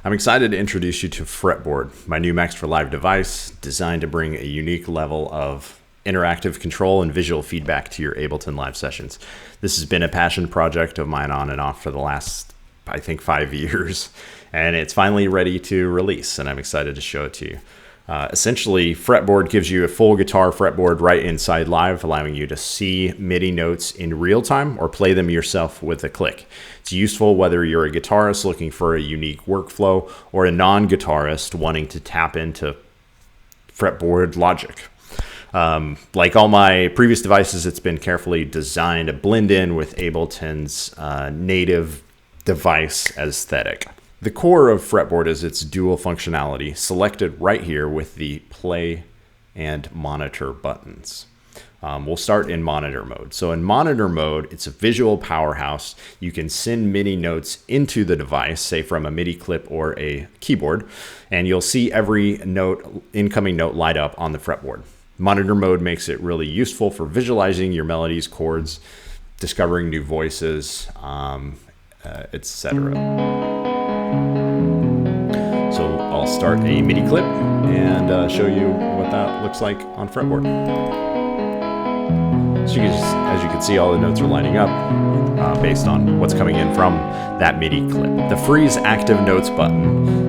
I'm excited to introduce you to Fretboard, my new Max for Live device designed to bring a unique level of interactive control and visual feedback to your Ableton live sessions. This has been a passion project of mine on and off for the last, I think, 5 years, and it's finally ready to release, and I'm excited to show it to you. Essentially, Fretboard gives you a full guitar fretboard right inside Live, allowing you to see MIDI notes in real time or play them yourself with a click. It's useful whether you're a guitarist looking for a unique workflow or a non-guitarist wanting to tap into fretboard logic. Like all my previous devices, it's been carefully designed to blend in with Ableton's native device aesthetic. The core of Fretboard is its dual functionality, selected right here with the play and monitor buttons. We'll start in monitor mode. So in monitor mode, it's a visual powerhouse. You can send MIDI notes into the device, say from a MIDI clip or a keyboard, and you'll see every note, incoming note light up on the fretboard. Monitor mode makes it really useful for visualizing your melodies, chords, discovering new voices, etc. So I'll start a MIDI clip and show you what that looks like on Fretboard. So as you can see, all the notes are lining up based on what's coming in from that MIDI clip. The Freeze Active Notes button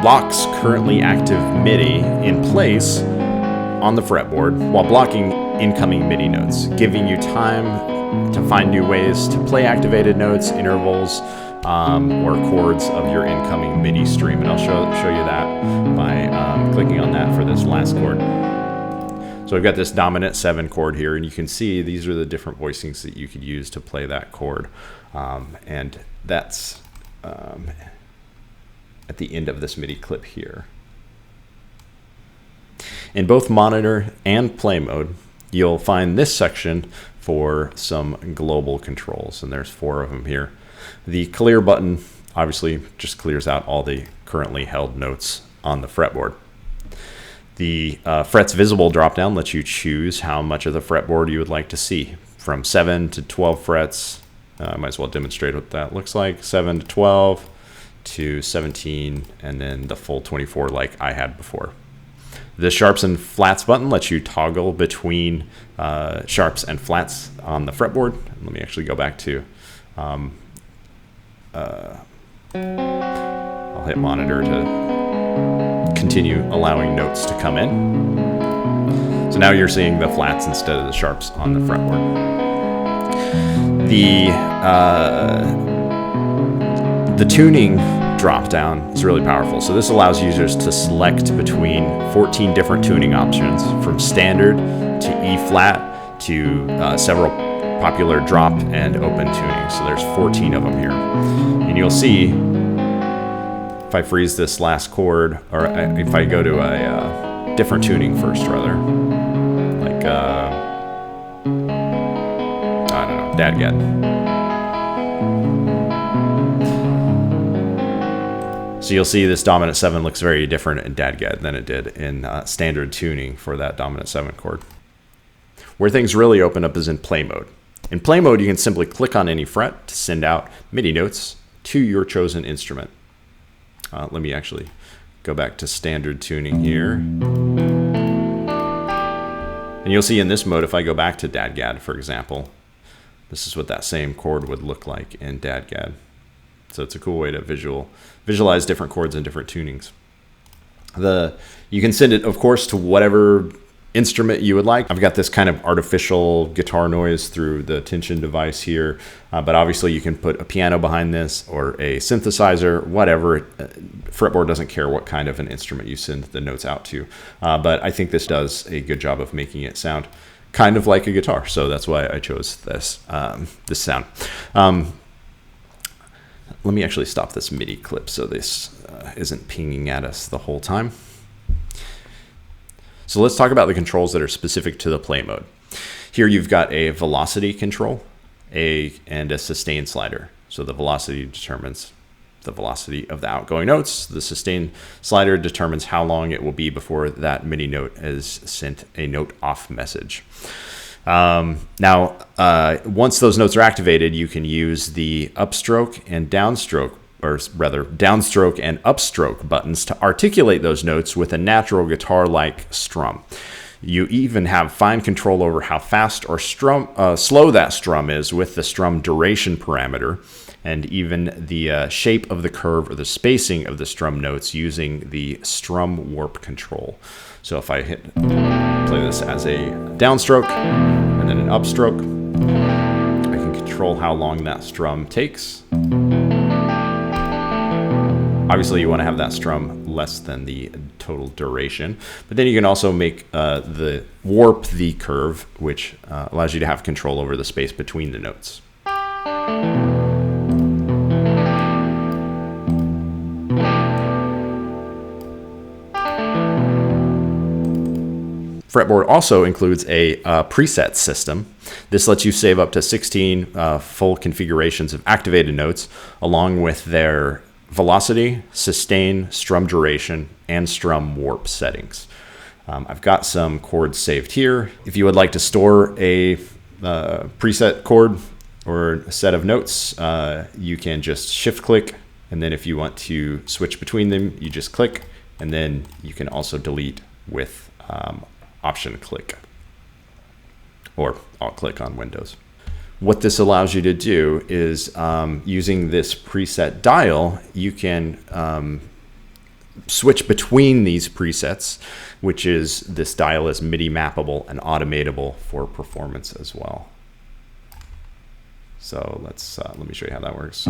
locks currently active MIDI in place on the fretboard while blocking incoming MIDI notes, giving you time to find new ways to play activated notes, intervals, or chords of your incoming MIDI stream. And I'll show you that by clicking on that for this last chord. So I've got this dominant 7 chord here, and you can see these are the different voicings that you could use to play that chord. And that's at the end of this MIDI clip here. In both monitor and play mode, you'll find this section for some global controls, and there's 4 of them here. The clear button obviously just clears out all the currently held notes on the fretboard. The frets visible dropdown lets you choose how much of the fretboard you would like to see, from 7 to 12 frets. I might as well demonstrate what that looks like. 7 to 12 to 17, and then the full 24 like I had before. The sharps and flats button lets you toggle between sharps and flats on the fretboard. Let me actually go back to I'll hit monitor to continue allowing notes to come in. So now you're seeing the flats instead of the sharps on the fretboard. The tuning drop down is really powerful. So this allows users to select between 14 different tuning options, from standard to E flat to several popular drop and open tuning. So there's 14 of them here. And you'll see if I freeze this last chord, or if I go to a different tuning first, rather, like, I don't know, Dadgad. So you'll see this dominant 7 looks very different in Dadgad than it did in standard tuning for that dominant 7 chord. Where things really open up is in play mode. In play mode, you can simply click on any fret to send out MIDI notes to your chosen instrument. Let me actually go back to standard tuning here. And you'll see in this mode, if I go back to Dadgad, for example, this is what that same chord would look like in Dadgad. So it's a cool way to visualize different chords and different tunings. You can send it, of course, to whatever instrument you would like. I've got this kind of artificial guitar noise through the tension device here, but obviously you can put a piano behind this or a synthesizer, whatever. Fretboard doesn't care what kind of an instrument you send the notes out to, but I think this does a good job of making it sound kind of like a guitar, so that's why I chose this this sound. Let me actually stop this MIDI clip so this isn't pinging at us the whole time. So let's talk about the controls that are specific to the play mode. Here you've got a velocity control and a sustain slider. So the velocity determines the velocity of the outgoing notes. The sustain slider determines how long it will be before that MIDI note is sent a note off message. Now, once those notes are activated, you can use the upstroke and downstroke or rather downstroke and upstroke buttons to articulate those notes with a natural guitar-like strum. You even have fine control over how fast or slow that strum is with the strum duration parameter, and even the shape of the curve or the spacing of the strum notes using the strum warp control. So if I play this as a downstroke and then an upstroke, I can control how long that strum takes. Obviously, you want to have that strum less than the total duration, but then you can also make warp the curve, which allows you to have control over the space between the notes. Fretboard also includes a preset system. This lets you save up to 16 full configurations of activated notes, along with their velocity, sustain, strum duration, and strum warp settings. I've got some chords saved here. If you would like to store a preset chord or a set of notes, you can just shift click, and then if you want to switch between them, you just click, and then you can also delete with option click or alt click on Windows. What this allows you to do is using this preset dial, you can switch between these presets, which is this dial is MIDI mappable and automatable for performance as well. So let me show you how that works.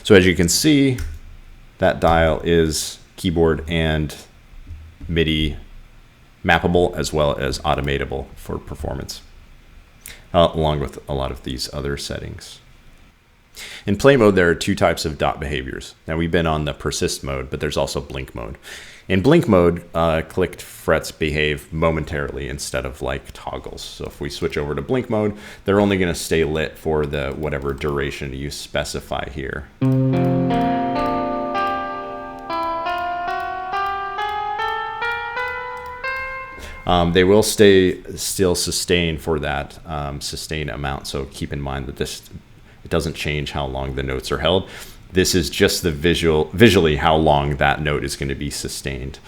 So as you can see, that dial is keyboard and MIDI mappable as well as automatable for performance, along with a lot of these other settings. In play mode, there are two types of dot behaviors. Now we've been on the persist mode, but there's also blink mode. In blink mode, clicked frets behave momentarily instead of like toggles. So if we switch over to blink mode, they're only going to stay lit for the whatever duration you specify here. They will still sustain for that sustain amount. So keep in mind that it doesn't change how long the notes are held. This is just the visually how long that note is going to be sustained.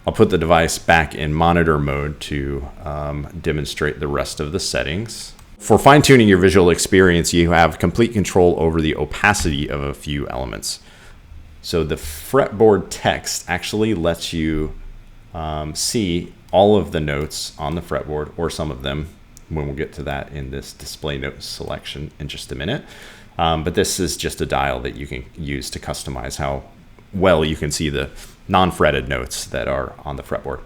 I'll put the device back in monitor mode to demonstrate the rest of the settings. For fine-tuning your visual experience, you have complete control over the opacity of a few elements. So the fretboard text actually lets you see all of the notes on the fretboard, or some of them, when we'll get to that in this display note selection in just a minute. But this is just a dial that you can use to customize how well you can see the non-fretted notes that are on the fretboard.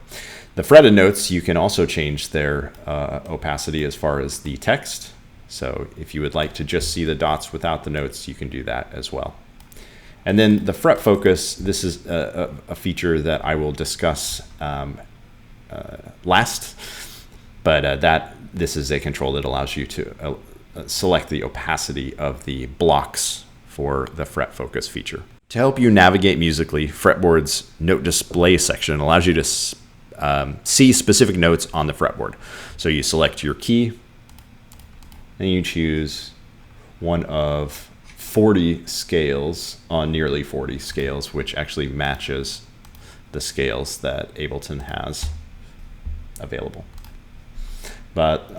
The fretted notes, you can also change their opacity as far as the text. So if you would like to just see the dots without the notes, you can do that as well. And then the fret focus, this is a feature that I will discuss last, but this is a control that allows you to select the opacity of the blocks for the fret focus feature. To help you navigate musically, Fretboard's note display section allows you to see specific notes on the fretboard. So you select your key and you choose one of 40 scales on nearly 40 scales, which actually matches the scales that Ableton has available. But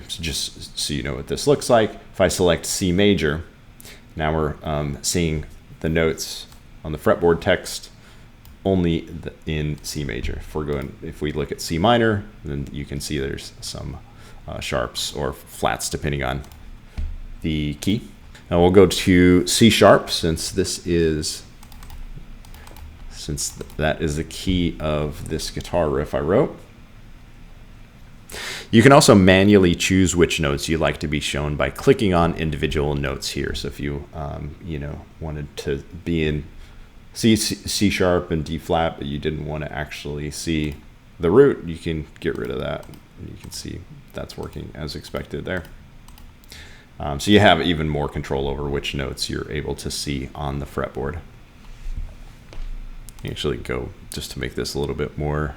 just so you know what this looks like, if I select C major, now we're seeing the notes on the fretboard text only in C major. If we look at C minor, then you can see there's some sharps or flats depending on the key. Now we'll go to C sharp since that is the key of this guitar riff I wrote. You can also manually choose which notes you'd like to be shown by clicking on individual notes here. So if you wanted to be in C sharp and D flat, but you didn't want to actually see the root, you can get rid of that. And you can see that's working as expected there. So you have even more control over which notes you're able to see on the fretboard. You actually go just to make this a little bit more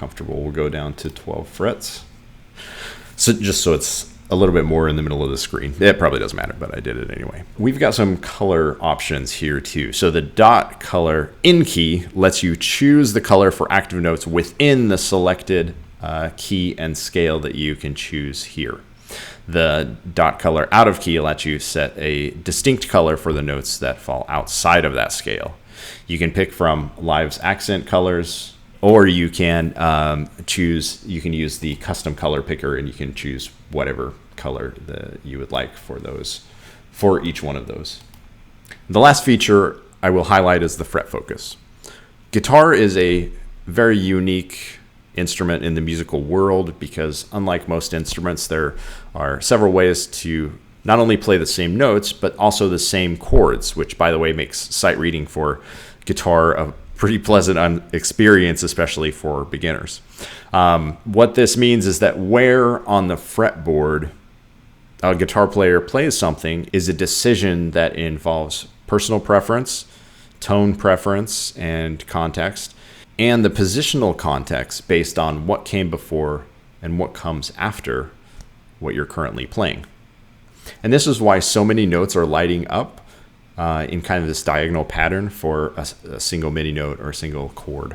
comfortable, we'll go down to 12 frets. So just so it's a little bit more in the middle of the screen. It probably doesn't matter, but I did it anyway. We've got some color options here too. So the dot color in key lets you choose the color for active notes within the selected key and scale that you can choose here. The dot color out of key lets you set a distinct color for the notes that fall outside of that scale. You can pick from Live's accent colors, or you can you can use the custom color picker, and you can choose whatever color that you would like for each one of those. The last feature I will highlight is the fret focus. Guitar is a very unique instrument in the musical world because, unlike most instruments, there are several ways to not only play the same notes but also the same chords, which, by the way, makes sight reading for guitar a pretty pleasant experience, especially for beginners. What this means is that where on the fretboard a guitar player plays something is a decision that involves personal preference, tone preference, and context, and the positional context based on what came before and what comes after what you're currently playing. And this is why so many notes are lighting up in kind of this diagonal pattern for a single MIDI note or a single chord,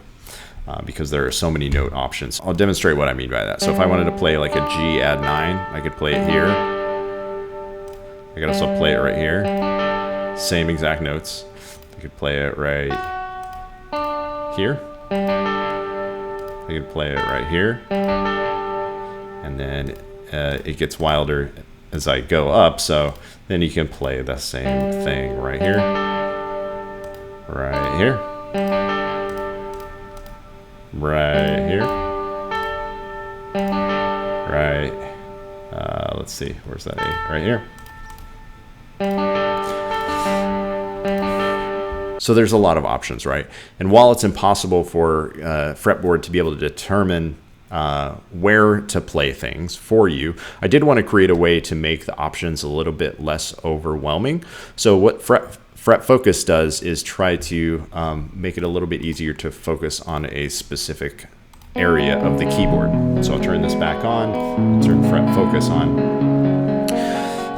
because there are so many note options. I'll demonstrate what I mean by that. So if I wanted to play like a G add 9, I could play it here. I could also play it right here. Same exact notes. I could play it right here. I could play it right here. And then it gets wilder as I go up, so then you can play the same thing right here, right here, right here, right, let's see, where's that A? Right here. So there's a lot of options, right? And while it's impossible for Fretboard to be able to determine where to play things for you, I did want to create a way to make the options a little bit less overwhelming. So what Fret Focus does is try to make it a little bit easier to focus on a specific area of the keyboard. So I'll turn this back on, turn Fret Focus on.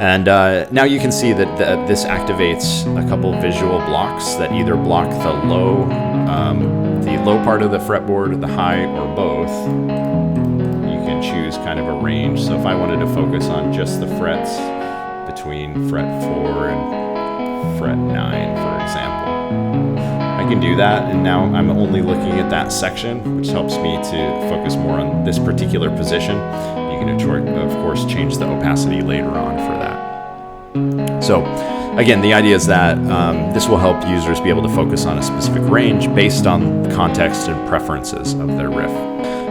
And now you can see that this activates a couple visual blocks that either block the low part of the fretboard, the high, or both. You can choose kind of a range. So if I wanted to focus on just the frets between fret 4 and fret 9, for example, I can do that. And now I'm only looking at that section, which helps me to focus more on this particular position. You can, of course, change the opacity later on for that. So again, the idea is that this will help users be able to focus on a specific range based on the context and preferences of their riff.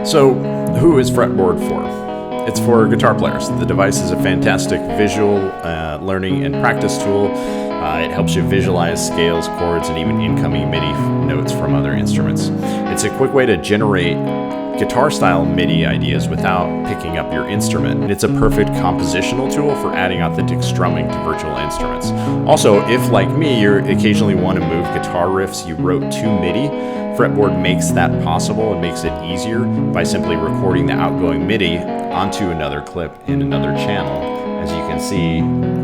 So who is Fretboard for? It's for guitar players. The device is a fantastic visual learning and practice tool. It helps you visualize scales, chords, and even incoming MIDI notes from other instruments. It's a quick way to generate guitar-style MIDI ideas without picking up your instrument. And it's a perfect compositional tool for adding authentic strumming to virtual instruments. Also, if like me, you occasionally want to move guitar riffs you wrote to MIDI, Fretboard makes that possible and makes it easier by simply recording the outgoing MIDI onto another clip in another channel. As you can see,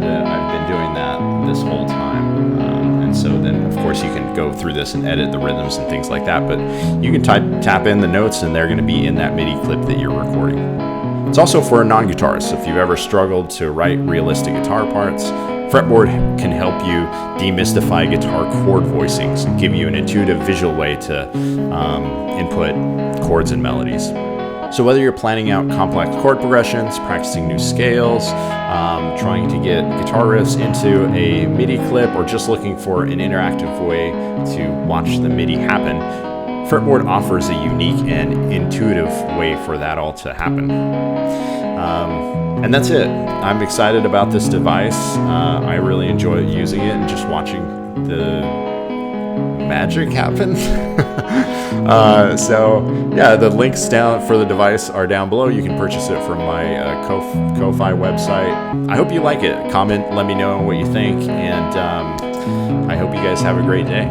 that I've been doing that this whole time. And so then, of course, you can go through this and edit the rhythms and things like that, but you can tap in the notes and they're going to be in that MIDI clip that you're recording. It's also for non-guitarists. If you've ever struggled to write realistic guitar parts, Fretboard can help you demystify guitar chord voicings and give you an intuitive visual way to input chords and melodies. So whether you're planning out complex chord progressions, practicing new scales, trying to get guitar riffs into a MIDI clip, or just looking for an interactive way to watch the MIDI happen, Fretboard offers a unique and intuitive way for that all to happen. And that's it. I'm excited about this device. I really enjoy using it and just watching the magic happen. So yeah, the links down for the device are down below. You can purchase it from my Ko-Fi website. I hope you like it. Comment, let me know what you think, and I hope you guys have a great day.